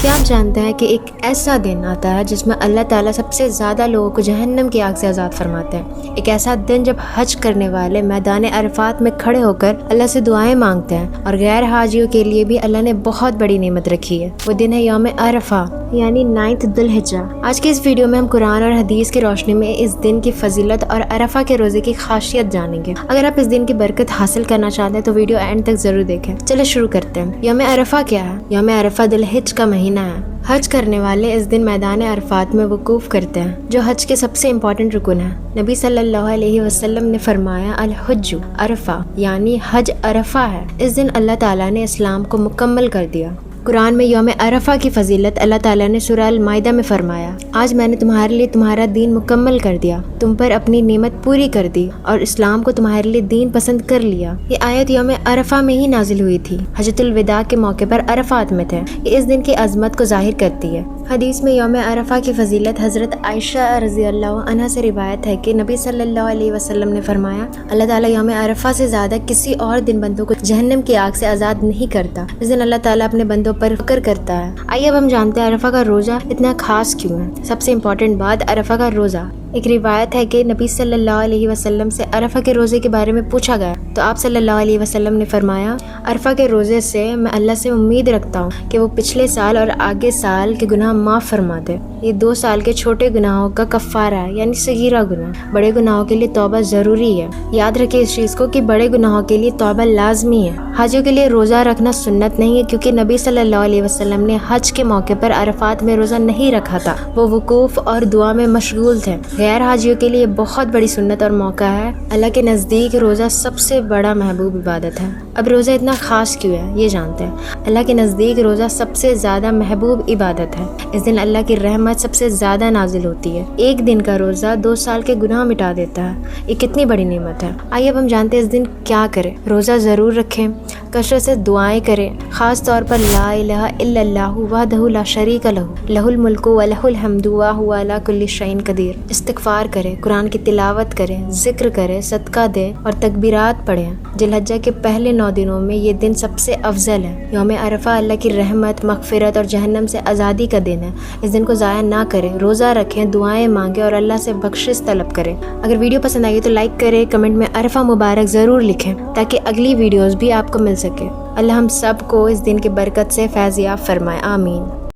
کیا آپ جانتے ہیں کہ ایک ایسا دن آتا ہے جس میں اللہ تعالیٰ سب سے زیادہ لوگوں کو جہنم کی آگ سے آزاد فرماتے ہیں؟ ایک ایسا دن جب حج کرنے والے میدان عرفات میں کھڑے ہو کر اللہ سے دعائیں مانگتے ہیں، اور غیر حاجیوں کے لیے بھی اللہ نے بہت بڑی نعمت رکھی ہے۔ وہ دن ہے یوم عرفہ، یعنی 9 ذی الحجہ۔ آج کے اس ویڈیو میں ہم قرآن اور حدیث کی روشنی میں اس دن کی فضیلت اور عرفہ کے روزے کی خاصیت جانیں گے۔ اگر آپ اس دن کی برکت حاصل کرنا چاہتے ہیں تو ویڈیو اینڈ تک ضرور دیکھیں۔ چلے شروع کرتے ہیں۔ یوم عرفہ کیا ہے؟ یوم عرفہ ذی الحجہ کا مہینہ ہے۔ حج کرنے والے اس دن میدان عرفات میں وقوف کرتے ہیں، جو حج کے سب سے امپورٹنٹ رکن ہے۔ نبی صلی اللہ علیہ وسلم نے فرمایا، الحج عرفہ، یعنی حج عرفہ ہے۔ اس دن اللہ تعالیٰ نے اسلام کو مکمل کر دیا۔ قرآن میں یوم عرفہ کی فضیلت اللہ تعالیٰ نے سورہ المائدہ میں فرمایا، آج میں نے تمہارے لیے تمہارا دین مکمل کر دیا، تم پر اپنی نعمت پوری کر دی اور اسلام کو تمہارے لیے دین پسند کر لیا۔ یہ آیت یوم عرفہ میں ہی نازل ہوئی تھی، حجۃ الوداع کے موقع پر عرفات میں تھے۔ یہ اس دن کی عظمت کو ظاہر کرتی ہے۔ حدیث میں یوم عرفہ کی فضیلت حضرت عائشہ رضی اللہ عنہا سے روایت ہے کہ نبی صلی اللہ علیہ وسلم نے فرمایا، اللہ تعالیٰ یوم عرفہ سے زیادہ کسی اور دن بندوں کو جہنم کی آگ سے آزاد نہیں کرتا۔ اس دن اللہ تعالیٰ اپنے بندوں پر فکر کرتا ہے۔ آئیے اب ہم جانتے ہیں عرفہ کا روزہ اتنا خاص کیوں ہے۔ سب سے امپورٹنٹ بات، عرفہ کا روزہ۔ ایک روایت ہے کہ نبی صلی اللہ علیہ وسلم سے عرفہ کے روزے کے بارے میں پوچھا گیا تو آپ صلی اللہ علیہ وسلم نے فرمایا، عرفہ کے روزے سے میں اللہ سے امید رکھتا ہوں کہ وہ پچھلے سال اور آگے سال کے گناہ معاف فرما دے۔ یہ 2 سال کے چھوٹے گناہوں کا کفارہ ہے، یعنی صغیرہ گناہ۔ بڑے گناہوں کے لیے توبہ ضروری ہے۔ یاد رکھیں اس چیز کو کہ بڑے گناہوں کے لیے توبہ لازمی ہے۔ حاجیوں کے لیے روزہ رکھنا سنت نہیں ہے، کیونکہ نبی صلی اللہ علیہ وسلم نے حج کے موقع پر عرفات میں روزہ نہیں رکھا تھا، وہ وقوف اور دعا میں مشغول تھے۔ غیر حاجیوں کے لیے بہت بڑی سنت اور موقع ہے۔ اللہ کے نزدیک روزہ سب سے بڑا محبوب عبادت ہے۔ اب روزہ اتنا خاص کیوں ہے یہ جانتے ہیں۔ اللہ کے نزدیک روزہ سب سے زیادہ محبوب عبادت ہے۔ اس دن اللہ کی رحمت سب سے زیادہ نازل ہوتی ہے۔ ایک دن کا روزہ 2 سال کے گناہ مٹا دیتا ہے۔ یہ کتنی بڑی نعمت ہے۔ آئیے اب ہم جانتے ہیں اس دن کیا کریں۔ روزہ ضرور رکھیں، کثرت سے دعائیں کریں، خاص طور پر لا الہ الا اللہ وحدہ لا شریک لہ لہ الملک ولہ الحمد وہو علی کل شیء قدیر۔ استغفار کریں، قرآن کی تلاوت کریں، ذکر کریں، صدقہ دیں اور تکبیرات پڑھیں۔ ذی الحجہ کے پہلے 9 دنوں میں یہ دن سب سے افضل ہے۔ یوم عرفہ اللہ کی رحمت، مغفرت اور جہنم سے آزادی کا دن ہے۔ اس دن کو ضائع نہ کریں، روزہ رکھیں، دعائیں مانگیں اور اللہ سے بخشش طلب کریں۔ اگر ویڈیو پسند آئی تو لائک کریں، کمنٹ میں عرفہ مبارک ضرور لکھیں تاکہ اگلی ویڈیوز بھی آپ کو مل سکے۔ اللہ ہم سب کو اس دن کی برکت سے فیض یاب فرمائے، آمین۔